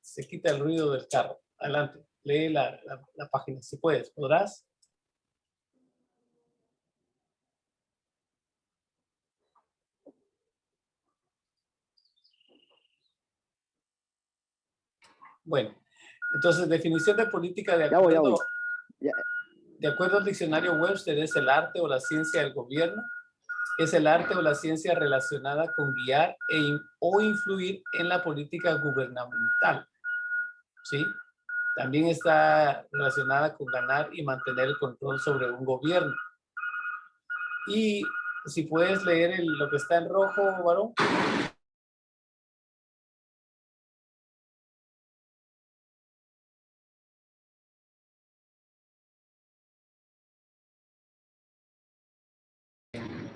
se quita el ruido del carro. Adelante, lee la página, si puedes. ¿Podrás? Bueno, entonces, definición de política de Ya voy. acuerdo, Ya. de acuerdo al diccionario Webster, es el arte o la ciencia del gobierno. Es el arte o la ciencia relacionada con guiar o influir en la política gubernamental. ¿Sí? También está relacionada con ganar y mantener el control sobre un gobierno. Y si puedes leer lo que está en rojo, varón.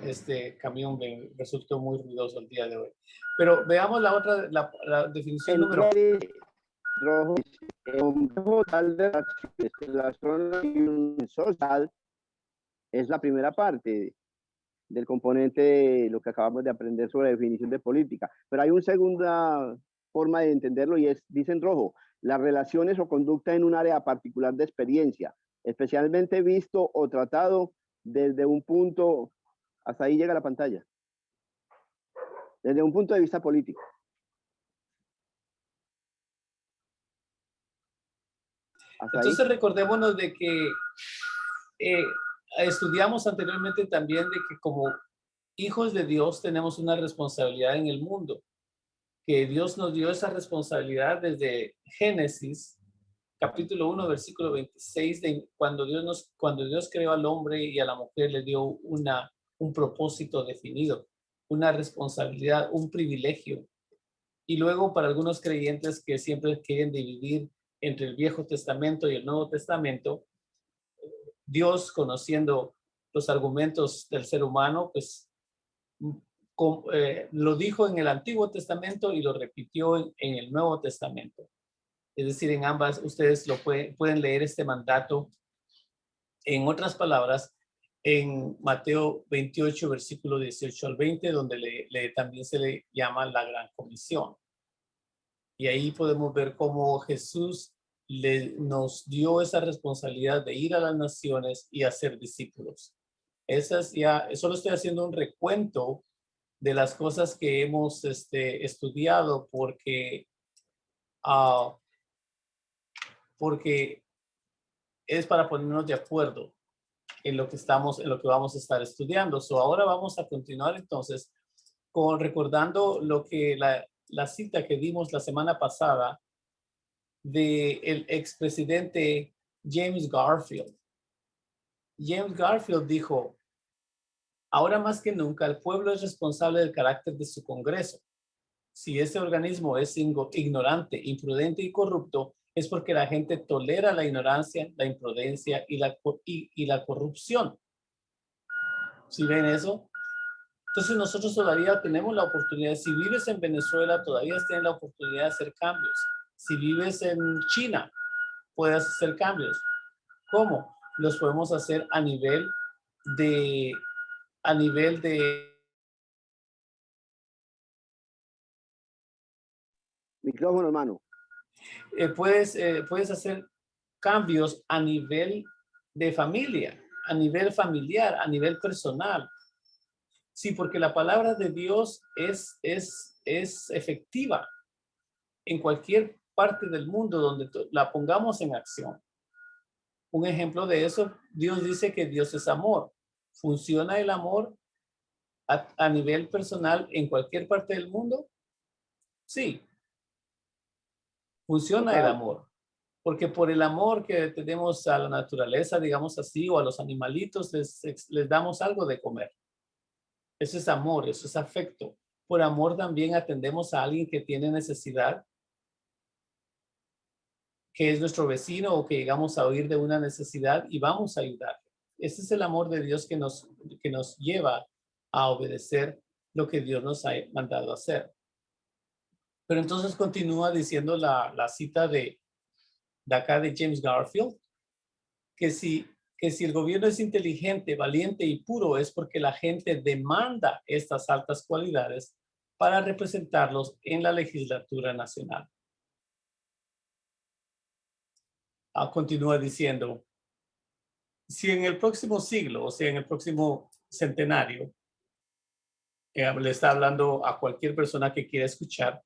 Este camión me resultó muy ruidoso el día de hoy. Pero veamos la otra, la definición número. Rojo, un total de la zona social es la primera parte del componente de lo que acabamos de aprender sobre definición de política. Pero hay una segunda forma de entenderlo y es, dice en rojo, las relaciones o conducta en un área particular de experiencia, especialmente visto o tratado desde un punto, hasta ahí llega la pantalla, desde un punto de vista político. Entonces recordémonos de que estudiamos anteriormente también de que como hijos de Dios tenemos una responsabilidad en el mundo, que Dios nos dio esa responsabilidad desde Génesis, capítulo 1, versículo 26, de cuando Dios creó al hombre y a la mujer, le dio un propósito definido, una responsabilidad, un privilegio. Y luego para algunos creyentes que siempre quieren dividir entre el Viejo Testamento y el Nuevo Testamento, Dios, conociendo los argumentos del ser humano, pues lo dijo en el Antiguo Testamento y lo repitió en el Nuevo Testamento. Es decir, en ambas, ustedes pueden leer este mandato. En otras palabras, en Mateo 28, versículo 18 al 20, donde también se le llama la Gran Comisión. Y ahí podemos ver cómo Jesús nos dio esa responsabilidad de ir a las naciones y hacer discípulos. Solo estoy haciendo un recuento de las cosas que hemos estudiado porque es para ponernos de acuerdo en lo que vamos a estar estudiando. Ahora vamos a continuar entonces recordando lo que la cita que dimos la semana pasada del expresidente James Garfield. James Garfield dijo: ahora más que nunca el pueblo es responsable del carácter de su Congreso. Si ese organismo es ignorante, imprudente y corrupto, es porque la gente tolera la ignorancia, la imprudencia y la corrupción. ¿Sí ven eso? Entonces nosotros todavía tenemos la oportunidad. Si vives en Venezuela, todavía tienes la oportunidad de hacer cambios. Si vives en China, puedes hacer cambios. ¿Cómo? Los podemos hacer a nivel de micrófono, hermano. Puedes hacer cambios a nivel de familia, a nivel familiar, a nivel personal. Sí, porque la palabra de Dios es efectiva en cualquier parte del mundo donde la pongamos en acción. Un ejemplo de eso, Dios dice que Dios es amor. ¿Funciona el amor a nivel personal en cualquier parte del mundo? Sí. Funciona el amor. Porque por el amor que tenemos a la naturaleza, digamos así, o a los animalitos, les damos algo de comer. Eso es amor, eso es afecto. Por amor también atendemos a alguien que tiene necesidad, que es nuestro vecino o que llegamos a oír de una necesidad y vamos a ayudar. Ese es el amor de Dios que nos lleva a obedecer lo que Dios nos ha mandado hacer. Pero entonces continúa diciendo la cita de acá de James Garfield, que si el gobierno es inteligente, valiente y puro, es porque la gente demanda estas altas cualidades para representarlos en la legislatura nacional. continúa diciendo, si en el próximo siglo, o sea, en el próximo centenario, le está hablando a cualquier persona que quiera escuchar,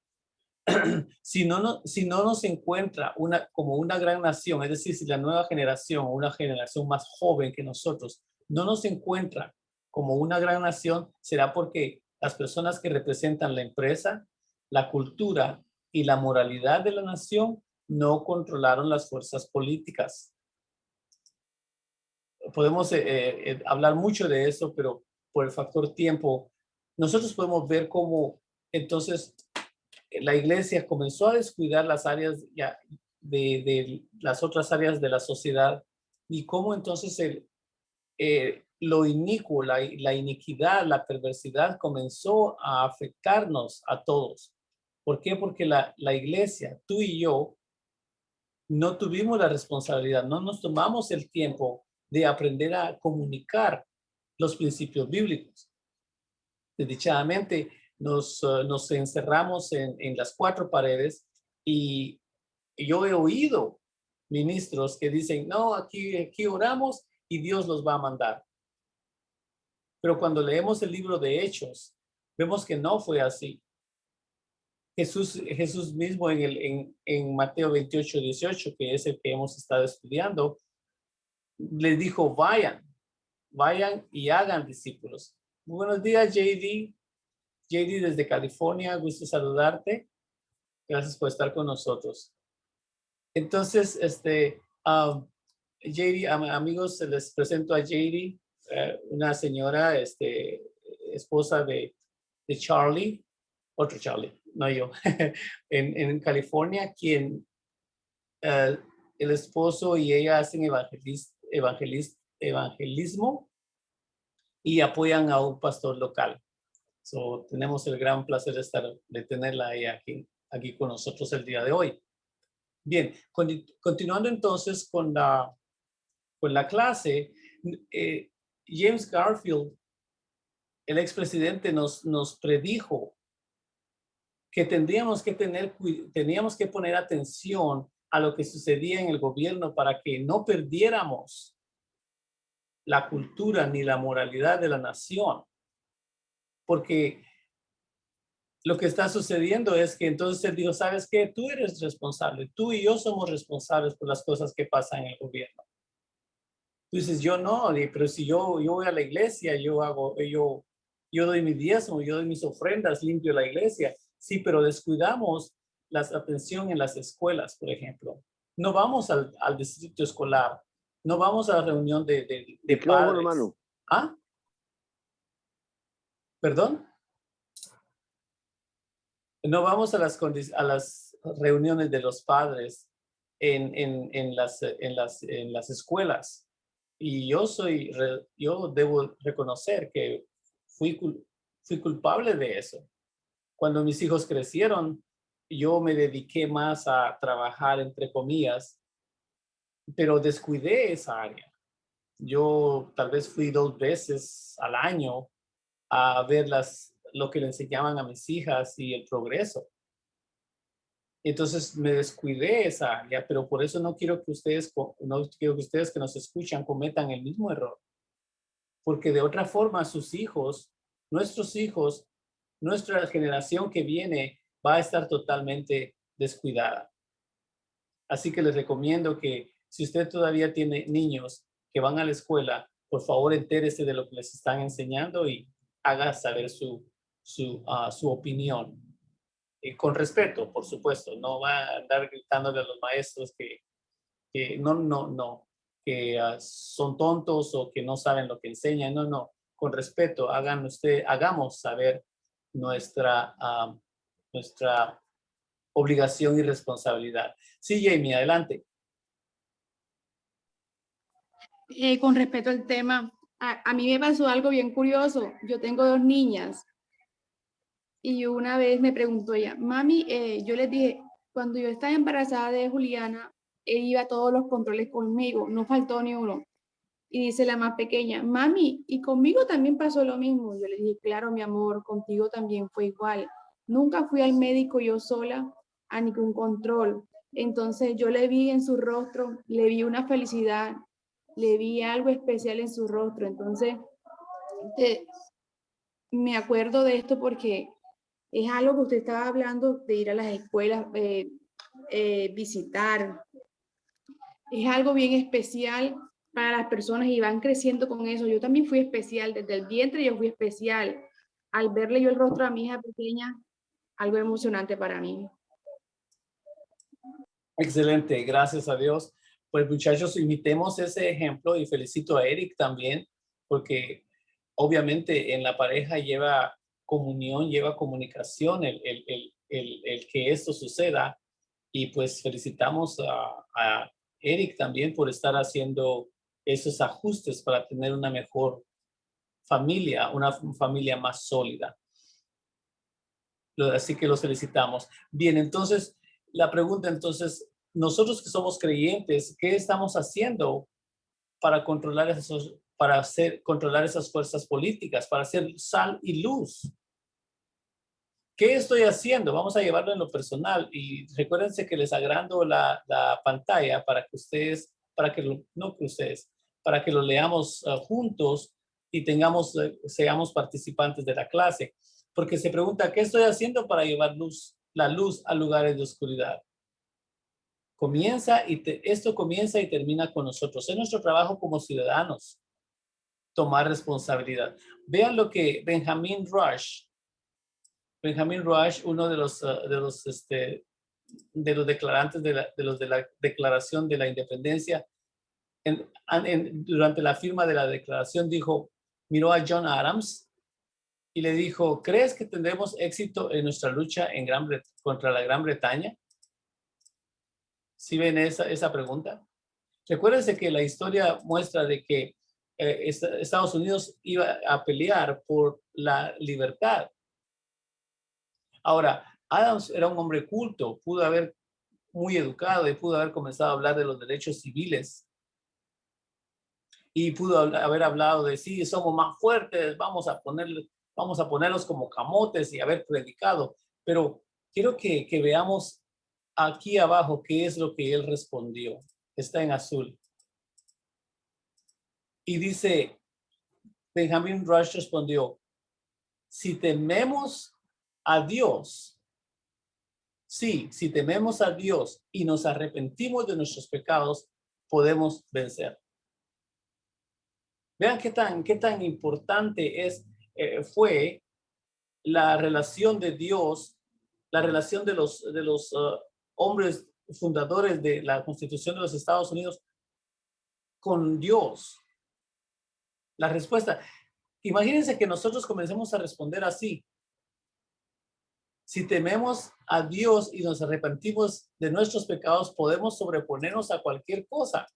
si no nos encuentra como una gran nación, es decir, si la nueva generación o una generación más joven que nosotros no nos encuentra como una gran nación, será porque las personas que representan la empresa, la cultura y la moralidad de la nación no controlaron las fuerzas políticas. Podemos hablar mucho de eso, pero por el factor tiempo, nosotros podemos ver cómo entonces la iglesia comenzó a descuidar las áreas de las otras áreas de la sociedad y cómo entonces lo inicuo, la iniquidad, la perversidad comenzó a afectarnos a todos. ¿Por qué? Porque la iglesia, tú y yo, no tuvimos la responsabilidad, no nos tomamos el tiempo de aprender a comunicar los principios bíblicos. Desdichadamente, nos encerramos en las cuatro paredes y yo he oído ministros que dicen, no, aquí oramos y Dios los va a mandar. Pero cuando leemos el libro de Hechos, vemos que no fue así. Jesús mismo en Mateo 28, 18, que es el que hemos estado estudiando, les dijo, vayan y hagan discípulos. Buenos días, JD. JD desde California, gusto saludarte. Gracias por estar con nosotros. Entonces, JD, amigos, les presento a JD, una señora, esposa de Charlie, otro Charlie, no yo, en California, quien el esposo y ella hacen evangelismo y apoyan a un pastor local. So, tenemos el gran placer de tenerla aquí con nosotros el día de hoy. Bien, continuando entonces con la clase, James Garfield, el expresidente, nos predijo que teníamos que poner atención a lo que sucedía en el gobierno para que no perdiéramos la cultura ni la moralidad de la nación. Porque lo que está sucediendo es que entonces él dijo, ¿sabes qué? Tú eres responsable, tú y yo somos responsables por las cosas que pasan en el gobierno. Tú dices, yo no, pero si yo voy a la iglesia, yo doy mi diezmo, yo doy mis ofrendas, limpio la iglesia. Sí, pero descuidamos la atención en las escuelas, por ejemplo. No vamos al distrito escolar, no vamos a la reunión de padres. Hermano. ¿Ah? ¿Perdón? No vamos a las reuniones de los padres en las escuelas. Y yo debo reconocer que fui culpable de eso. Cuando mis hijos crecieron, yo me dediqué más a trabajar, entre comillas, pero descuidé esa área. Yo tal vez fui 2 veces al año a ver lo que le enseñaban a mis hijas y el progreso. Entonces me descuidé esa área, pero por eso no quiero que ustedes que nos escuchan cometan el mismo error. Porque de otra forma sus hijos, nuestros hijos, nuestra generación que viene va a estar totalmente descuidada. Así que les recomiendo que si usted todavía tiene niños que van a la escuela, por favor entérese de lo que les están enseñando y haga saber su opinión. Con respeto, por supuesto, no va a andar gritándole a los maestros que que son tontos o que no saben lo que enseñan. No, con respeto, hagamos saber nuestra obligación y responsabilidad. Sí, Jamie, adelante. Con respecto al tema, a mí me pasó algo bien curioso. Yo tengo 2 niñas y una vez me preguntó ella, mami, yo les dije, cuando yo estaba embarazada de Juliana, ella iba a todos los controles conmigo, no faltó ni uno. Y dice la más pequeña, mami, y conmigo también pasó lo mismo. Yo le dije, claro, mi amor, contigo también fue igual. Nunca fui al médico yo sola a ningún control. Entonces yo le vi en su rostro, le vi una felicidad, le vi algo especial en su rostro. Entonces me acuerdo de esto porque es algo que usted estaba hablando de ir a las escuelas, visitar. Es algo bien especial para las personas y van creciendo con eso. Yo también fui especial, desde el vientre yo fui especial. Al verle yo el rostro a mi hija pequeña, algo emocionante para mí. Excelente, gracias a Dios. Pues muchachos, imitemos ese ejemplo y felicito a Eric también, porque obviamente en la pareja lleva comunión, lleva comunicación el que esto suceda. Y pues felicitamos a Eric también por estar haciendo esos ajustes para tener una mejor familia, una familia más sólida. Así que los felicitamos. Bien, entonces, la pregunta entonces, nosotros que somos creyentes, ¿qué estamos haciendo para controlar controlar esas fuerzas políticas, para hacer sal y luz? ¿Qué estoy haciendo? Vamos a llevarlo en lo personal y recuérdense que les agrando la pantalla para que ustedes, para que lo leamos juntos y seamos participantes de la clase. Porque se pregunta, ¿qué estoy haciendo para llevar la luz a lugares de oscuridad? Esto comienza y termina con nosotros. Es nuestro trabajo como ciudadanos tomar responsabilidad. Vean lo que Benjamin Rush, uno de los declarantes de la Declaración de la Independencia, durante la firma de la declaración miró a John Adams y le dijo, ¿crees que tendremos éxito en nuestra lucha contra la Gran Bretaña? ¿Sí ven esa pregunta? Recuérdense que la historia muestra de que Estados Unidos iba a pelear por la libertad. Ahora, Adams era un hombre culto, pudo haber muy educado y pudo haber comenzado a hablar de los derechos civiles y pudo haber hablado de sí, somos más fuertes, vamos a ponerlos como camotes y haber predicado. Pero quiero que veamos aquí abajo qué es lo que él respondió. Está en azul. Y dice, Benjamin Rush respondió, si tememos a Dios, si tememos a Dios y nos arrepentimos de nuestros pecados, podemos vencer. Vean qué tan importante fue la relación de Dios, la relación de los hombres fundadores de la Constitución de los Estados Unidos con Dios. La respuesta, imagínense que nosotros comencemos a responder así. Si tememos a Dios y nos arrepentimos de nuestros pecados, podemos sobreponernos a cualquier cosa.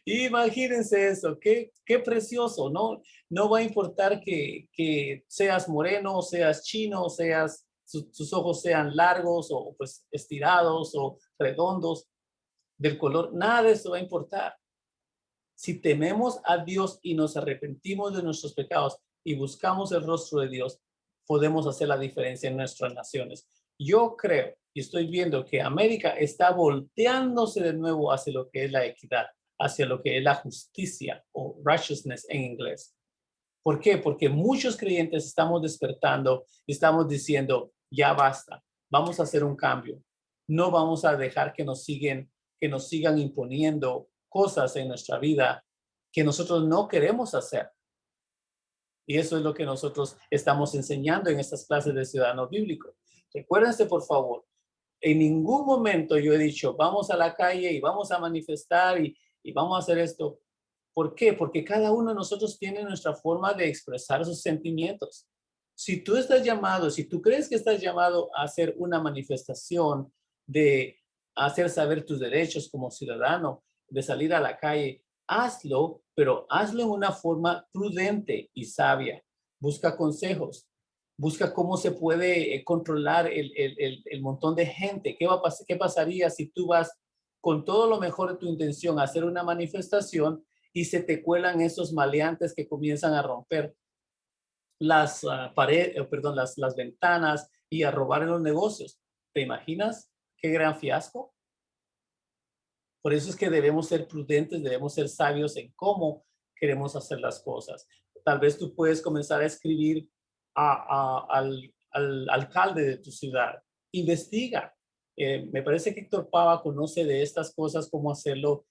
Imagínense eso, qué precioso, ¿no? No va a importar que seas moreno, seas chino, tus ojos sean largos o pues estirados o redondos, del color, nada de eso va a importar. Si tememos a Dios y nos arrepentimos de nuestros pecados y buscamos el rostro de Dios, podemos hacer la diferencia en nuestras naciones. Yo creo y estoy viendo que América está volteándose de nuevo hacia lo que es la equidad, hacia lo que es la justicia o righteousness en inglés. ¿Por qué? Porque muchos creyentes estamos despertando y estamos diciendo, ya basta, vamos a hacer un cambio. No vamos a dejar que nos sigan imponiendo cosas en nuestra vida que nosotros no queremos hacer. Y eso es lo que nosotros estamos enseñando en estas clases de ciudadano bíblico. Recuérdense, por favor, en ningún momento yo he dicho, vamos a la calle y vamos a manifestar y vamos a hacer esto. ¿Por qué? Porque cada uno de nosotros tiene nuestra forma de expresar sus sentimientos. Si tú si tú crees que estás llamado a hacer una manifestación de hacer saber tus derechos como ciudadano, de salir a la calle, hazlo, pero hazlo en una forma prudente y sabia. Busca consejos. Busca cómo se puede controlar el montón de gente. ¿Qué pasaría si tú vas con todo lo mejor de tu intención a hacer una manifestación y se te cuelan esos maleantes que comienzan a romper las ventanas y a robar en los negocios? ¿Te imaginas qué gran fiasco. Por eso es que debemos ser prudentes, debemos ser sabios en cómo queremos hacer las cosas. Tal vez tú puedes comenzar a escribir al alcalde de tu ciudad. Investiga. Me parece que Héctor Pava conoce de estas cosas, cómo hacerlo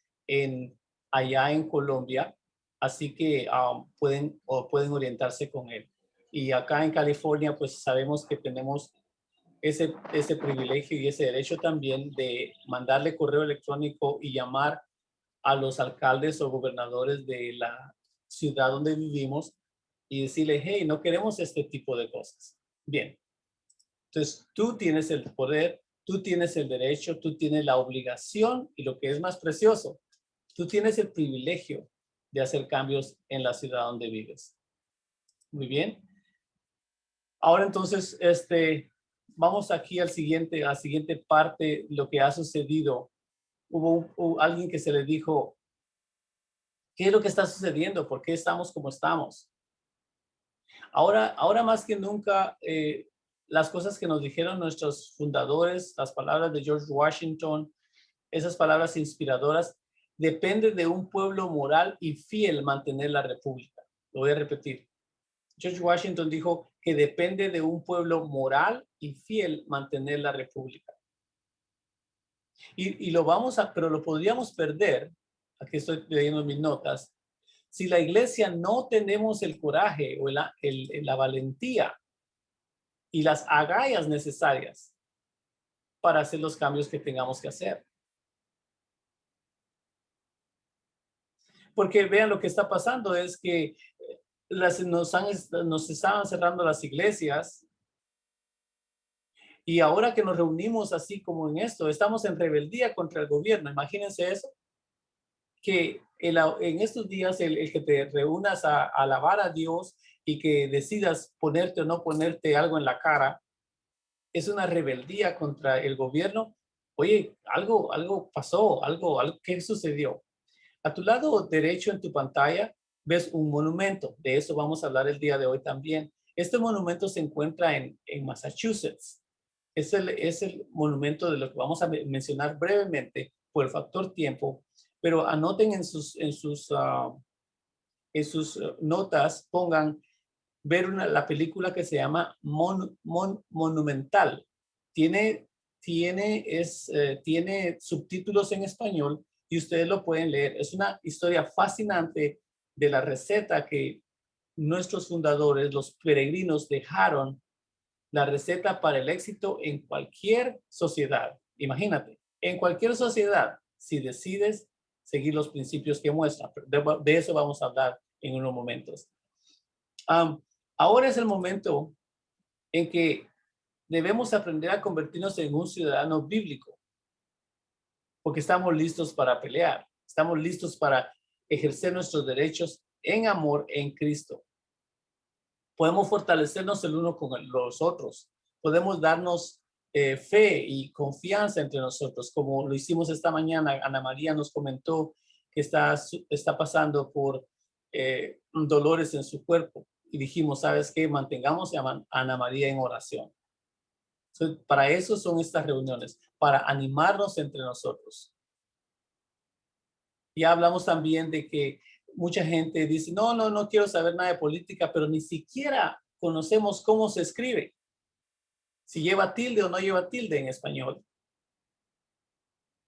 allá en Colombia. Así que pueden orientarse con él. Y acá en California, pues sabemos que tenemos ese privilegio y ese derecho también de mandarle correo electrónico y llamar a los alcaldes o gobernadores de la ciudad donde vivimos y decirle, hey, no queremos este tipo de cosas. Bien. Entonces, tú tienes el poder, tú tienes el derecho, tú tienes la obligación y lo que es más precioso, tú tienes el privilegio de hacer cambios en la ciudad donde vives. Muy bien. Ahora entonces, vamos aquí a la siguiente parte, lo que ha sucedido. Hubo alguien que se le dijo, ¿qué es lo que está sucediendo? ¿Por qué estamos como estamos? Ahora más que nunca, las cosas que nos dijeron nuestros fundadores, las palabras de George Washington, esas palabras inspiradoras, depende de un pueblo moral y fiel mantener la república. Lo voy a repetir. George Washington dijo que depende de un pueblo moral y fiel mantener la república. Y pero lo podríamos perder, aquí estoy leyendo mis notas, si la iglesia no tenemos el coraje o la valentía y las agallas necesarias para hacer los cambios que tengamos que hacer. Porque vean lo que está pasando es que nos estaban cerrando las iglesias y ahora que nos reunimos así como en esto, estamos en rebeldía contra el gobierno. Imagínense eso, que en estos días el que te reúnas a alabar a Dios y que decidas ponerte o no ponerte algo en la cara, es una rebeldía contra el gobierno. Oye, algo pasó, ¿qué sucedió? A tu lado derecho en tu pantalla ves un monumento. De eso vamos a hablar el día de hoy también. Este monumento se encuentra en Massachusetts. Es el monumento de lo que vamos a mencionar brevemente por el factor tiempo, pero anoten en sus notas, pongan ver la película que se llama Monumental. Tiene subtítulos en español y ustedes lo pueden leer. Es una historia fascinante de la receta que nuestros fundadores, los peregrinos, dejaron, la receta para el éxito en cualquier sociedad. Imagínate, en cualquier sociedad, si decides seguir los principios que muestra. De eso vamos a hablar en unos momentos. Ahora es el momento en que debemos aprender a convertirnos en un ciudadano bíblico, porque estamos listos para pelear, estamos listos para ejercer nuestros derechos en amor en Cristo. Podemos fortalecernos el uno con los otros, podemos darnos fe y confianza entre nosotros, como lo hicimos esta mañana. Ana María nos comentó que está pasando por dolores en su cuerpo. Y dijimos, ¿sabes qué? Mantengamos a Ana María en oración. Entonces, para eso son estas reuniones, para animarnos entre nosotros. Ya hablamos también de que mucha gente dice, no quiero saber nada de política, pero ni siquiera conocemos cómo se escribe. Si lleva tilde o no lleva tilde en español.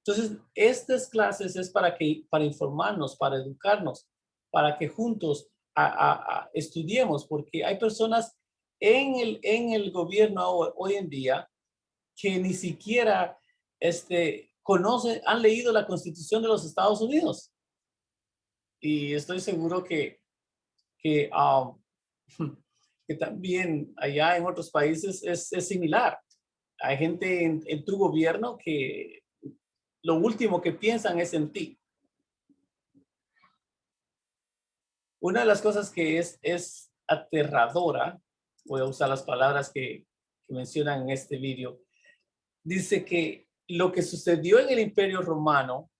Entonces, estas clases es para informarnos, para educarnos, para que juntos estudiemos, porque hay personas en el gobierno hoy en día que ni siquiera conocen, han leído la Constitución de los Estados Unidos. Y estoy seguro que también allá en otros países es similar. Hay gente en tu gobierno que lo último que piensan es en ti. Una de las cosas que es aterradora, voy a usar las palabras que mencionan en este video, dice que lo que sucedió en el Imperio Romano,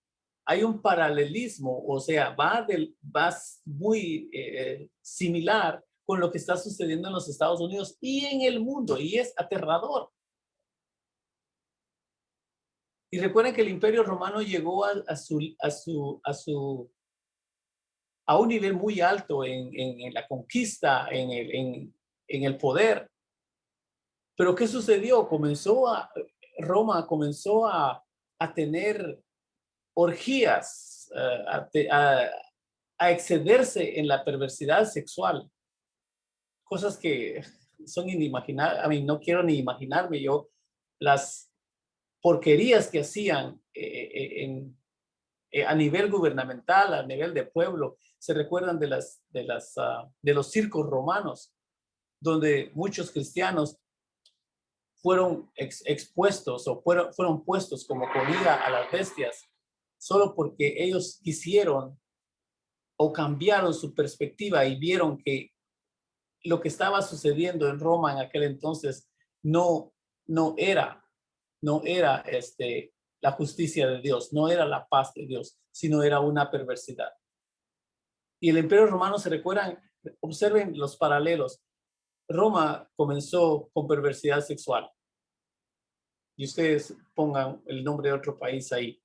hay un paralelismo, o sea, va muy similar con lo que está sucediendo en los Estados Unidos y en el mundo, y es aterrador. Y recuerden que el Imperio Romano llegó a un nivel muy alto en la conquista, en el poder. Pero ¿qué sucedió? Roma comenzó a tener orgías, a excederse en la perversidad sexual. Cosas que son inimaginables. A mí no quiero ni imaginarme yo las porquerías que hacían a nivel gubernamental, a nivel de pueblo. Se recuerdan de los circos romanos, donde muchos cristianos fueron expuestos o fueron puestos como comida a las bestias, solo porque ellos quisieron o cambiaron su perspectiva y vieron que lo que estaba sucediendo en Roma en aquel entonces no era la justicia de Dios, no era la paz de Dios, sino era una perversidad. Y el Imperio Romano, se recuerdan, observen los paralelos. Roma comenzó con perversidad sexual. Y ustedes pongan el nombre de otro país ahí.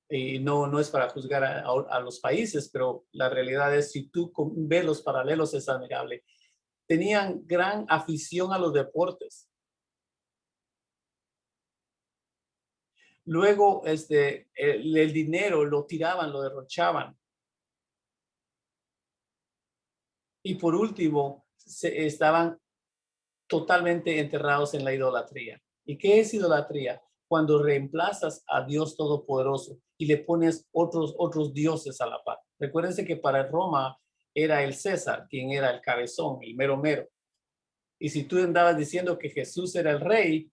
Y no es para juzgar a los países, pero la realidad es, si tú ves los paralelos, es admirable. Tenían gran afición a los deportes. Luego, el dinero lo tiraban, lo derrochaban. Y por último, estaban totalmente enterrados en la idolatría. ¿Y qué es idolatría? Cuando reemplazas a Dios Todopoderoso y le pones otros dioses a la par. Recuérdense que para Roma era el César quien era el cabezón, el mero mero. Y si tú andabas diciendo que Jesús era el rey,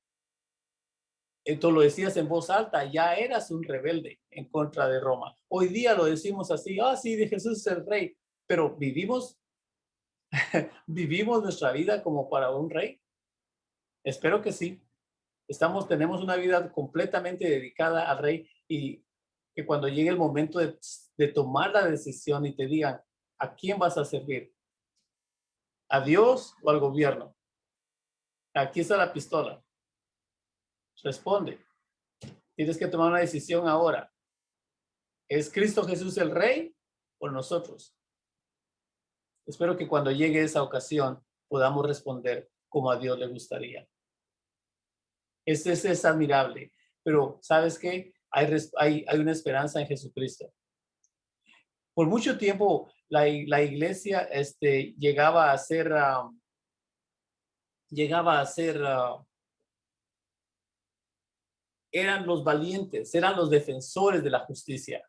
tú lo decías en voz alta, ya eras un rebelde en contra de Roma. Hoy día lo decimos así, sí, de Jesús es el rey, pero vivimos nuestra vida como para un rey. Espero que sí. Tenemos una vida completamente dedicada al rey, y que cuando llegue el momento de tomar la decisión y te digan, ¿a quién vas a servir? ¿A Dios o al gobierno? Aquí está la pistola. Responde. Tienes que tomar una decisión ahora. ¿Es Cristo Jesús el rey o nosotros? Espero que cuando llegue esa ocasión podamos responder como a Dios le gustaría. Este es admirable, pero ¿sabes qué? Hay una esperanza en Jesucristo. Por mucho tiempo la iglesia llegaba a ser eran los valientes, eran los defensores de la justicia.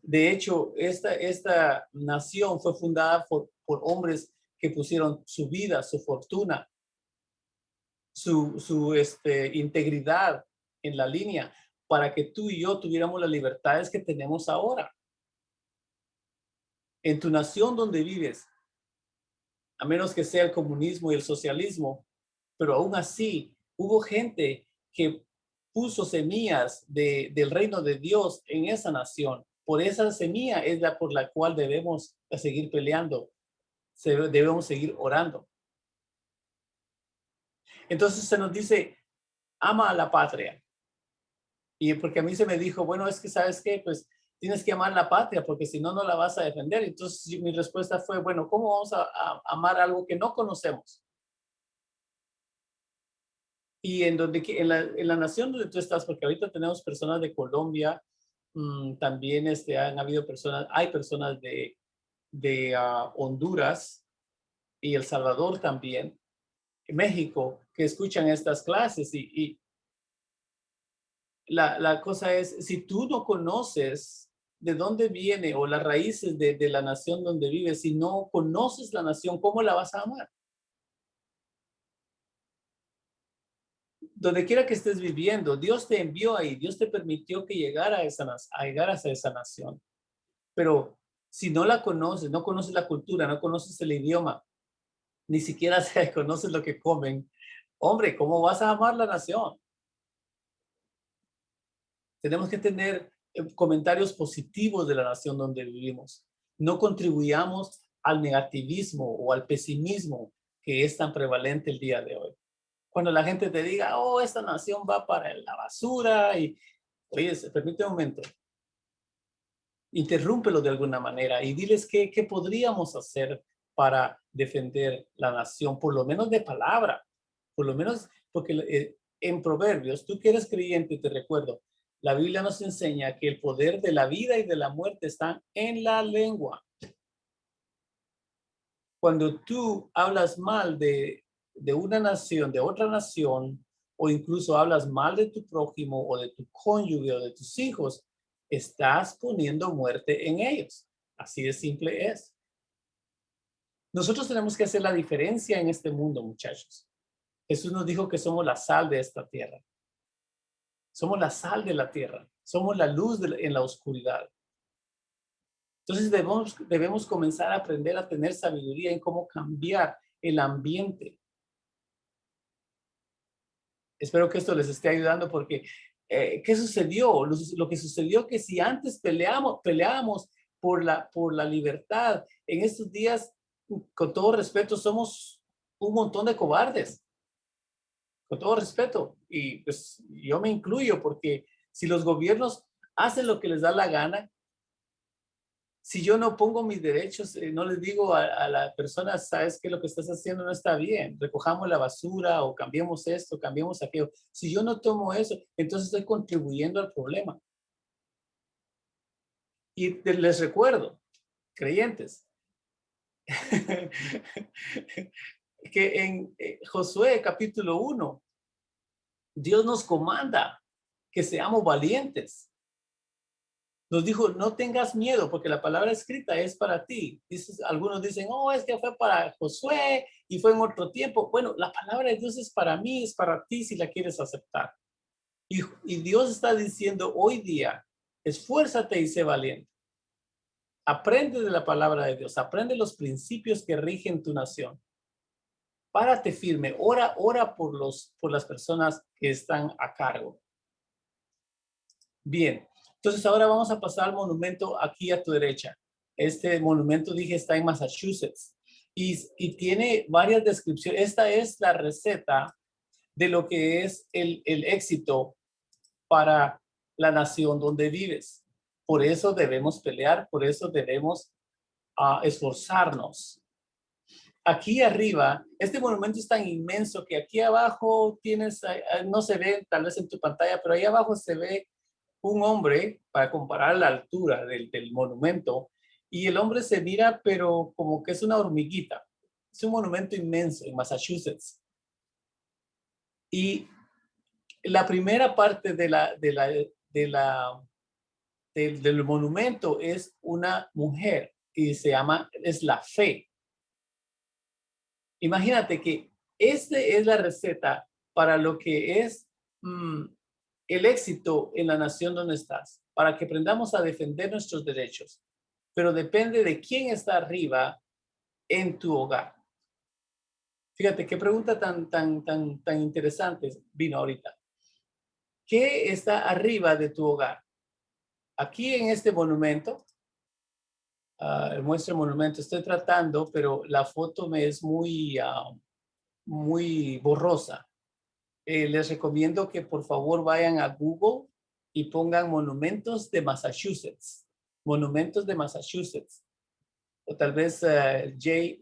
De hecho, esta nación fue fundada por hombres que pusieron su vida, su fortuna, su integridad en la línea para que tú y yo tuviéramos las libertades que tenemos ahora. En tu nación donde vives, a menos que sea el comunismo y el socialismo, pero aún así hubo gente que puso semillas del reino de Dios en esa nación. Por esa semilla es la por la cual debemos seguir peleando, debemos seguir orando. Entonces se nos dice, ama a la patria. Y porque a mí se me dijo, bueno, es que ¿sabes qué? Pues tienes que amar la patria, porque si no, no la vas a defender. Entonces mi respuesta fue, bueno, ¿cómo vamos a amar algo que no conocemos? Y en la nación donde tú estás, porque ahorita tenemos personas de Colombia, también hay personas de Honduras y El Salvador también, México, que escuchan estas clases. Y la cosa es, si tú no conoces de dónde viene o las raíces de la nación donde vives, si no conoces la nación, ¿cómo la vas a amar? Donde quiera que estés viviendo, Dios te envió ahí, Dios te permitió que llegaras a esa nación. Pero si no la conoces, no conoces la cultura, no conoces el idioma, ni siquiera conoces lo que comen, hombre, ¿cómo vas a amar la nación? Tenemos que tener comentarios positivos de la nación donde vivimos. No contribuyamos al negativismo o al pesimismo que es tan prevalente el día de hoy. Cuando la gente te diga, oh, esta nación va para la basura y, oye, permíteme un momento. Interrúmpelo de alguna manera y diles qué podríamos hacer para defender la nación, por lo menos de palabra, por lo menos, porque en Proverbios, tú que eres creyente, te recuerdo, la Biblia nos enseña que el poder de la vida y de la muerte está en la lengua. Cuando tú hablas mal de una nación, de otra nación, o incluso hablas mal de tu prójimo o de tu cónyuge o de tus hijos, estás poniendo muerte en ellos. Así de simple es. Nosotros tenemos que hacer la diferencia en este mundo, muchachos. Jesús nos dijo que somos la sal de esta tierra. Somos la sal de la tierra. Somos la luz en la oscuridad. Entonces debemos comenzar a aprender a tener sabiduría en cómo cambiar el ambiente. Espero que esto les esté ayudando porque ¿qué sucedió? Lo que sucedió que si antes peleábamos por la libertad, en estos días, con todo respeto, somos un montón de cobardes. Con todo respeto. Y pues yo me incluyo porque si los gobiernos hacen lo que les da la gana, si yo no pongo mis derechos, no les digo a la persona, sabes que lo que estás haciendo no está bien, recojamos la basura o cambiemos esto, cambiemos aquello. Si yo no tomo eso, entonces estoy contribuyendo al problema. Y les recuerdo, creyentes, que en Josué capítulo 1, Dios nos comanda que seamos valientes. Nos dijo, no tengas miedo, porque la palabra escrita es para ti. Algunos dicen, oh, es que fue para Josué y fue en otro tiempo. Bueno, la palabra de Dios es para mí, es para ti si la quieres aceptar. Y Dios está diciendo hoy día, esfuérzate y sé valiente. Aprende de la palabra de Dios, aprende los principios que rigen tu nación. Párate firme, ora por las personas que están a cargo. Bien. Entonces ahora vamos a pasar al monumento aquí a tu derecha. Este monumento, dije, está en Massachusetts y tiene varias descripciones. Esta es la receta de lo que es el éxito para la nación donde vives. Por eso debemos pelear, por eso debemos esforzarnos. Aquí arriba, este monumento es tan inmenso que aquí abajo tienes, no se ve tal vez en tu pantalla, pero ahí abajo se ve un hombre, para comparar la altura del monumento, y el hombre se mira, pero como que es una hormiguita. Es un monumento inmenso en Massachusetts. Y la primera parte del monumento es una mujer y es la fe. Imagínate que esta es la receta para lo que es el éxito en la nación donde estás, para que aprendamos a defender nuestros derechos, pero depende de quién está arriba en tu hogar. Fíjate qué pregunta tan interesante vino ahorita. ¿Qué está arriba de tu hogar? Aquí en este monumento, muestro el monumento, estoy tratando, pero la foto me es muy borrosa. Les recomiendo que por favor vayan a Google y pongan monumentos de Massachusetts. Monumentos de Massachusetts. O tal vez J.